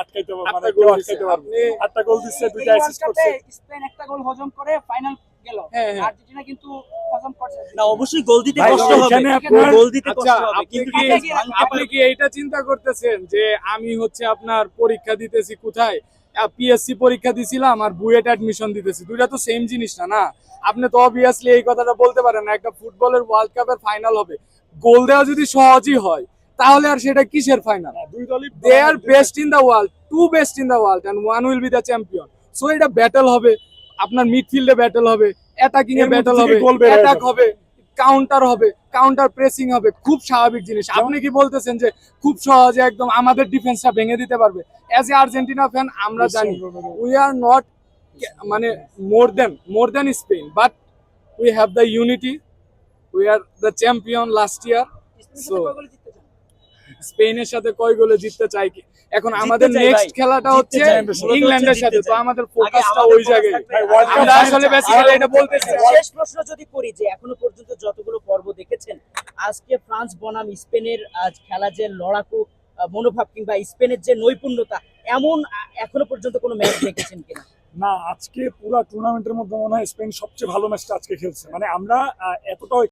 আটকাইতে পারবে, মানে কেউ আটকাইতে পারবে। 8টা গোল দিচ্ছে, 2টা অ্যাসিস্ট করছে। স্পেন একটা গোল হজম করে ফাইনাল গেল, আর্জেন্টিনা কিন্তু হজম করছে না, অবশ্যই গোল দিতে ভাই, কষ্ট হবে, এখানে আপনার- গোল দিতে আচ্ছা, কষ্ট হবে, কিন্তু আপনি কি এইটা চিন্তা করতেছেন যে আমি হচ্ছে আপনার পরীক্ষা দিতেছি কোথায়, পিএসসি পরীক্ষা দিছিলাম আর বুয়েট অ্যাডমিশন দিতেছি, দুইটা তো সেম জিনিস না। না, আপনি তো অবভিয়াসলি এই কথাটা বলতে পারেন না একটা ফুটবলের ওয়ার্ল্ড কাপের ফাইনাল হবে, গোল দেওয়া যদি সহজই হয় তাহলে আর সেটা কিসের ফাইনাল? দুই দলই they are best in the world, two best in the world and one will be the champion. So এটা ব্যাটল হবে, আপনার মিডফিল্ডে ব্যাটল হবে, অ্যাটাকিং এ এর মধ্যে ব্যাটল থেকে হবে, গোল বের হয়ে অ্যাটাক যাবে। হবে, কাউন্টার হবে, কাউন্টার প্রেসিং হবে, খুব স্বাভাবিক জিনিস। আপনি কি বলতেছেন যে খুব সহজে একদম আমাদের ডিফেন্সটা ভেঙে দিতে পারবে? অ্যাজ এ আর্জেন্টিনা ফ্যান আমরা জানি উই আর নট মানে more than Spain, but we have the unity, we are the champion last year. So স্পেনের সাথে কয় গোলে জিততে চাই কি, এখন আমাদের চাই নেক্সট ভাই, খেলাটা জিততে হচ্ছে চাই, ইংল্যান্ডের জিততে সাথে, তো চাই। আমাদের আগে ফোকাসটা আমাদের ওই জায়গায়। focus থাকবে। World Cup আমরা আসলে বেসিক্যালি এটা বলতেছি। শেষ প্রশ্ন যদি করি যে এখনো পর্যন্ত যতগুলো পর্ব দেখেছেন, আজকে ফ্রান্স বনাম স্পেনের খেলা যে লড়াকু মনোভাব কিংবা স্পেনের যে নৈপুণ্যতা, এমন এখনো পর্যন্ত কোনো ম্যাচ দেখেছেন কিনা? না, আজকে পুরো টুর্নামেন্টের মধ্যে মনে হয় স্পেন সবচেয়ে ভালো ম্যাচটা আজকে খেলছে। মানে আমরা এতটাও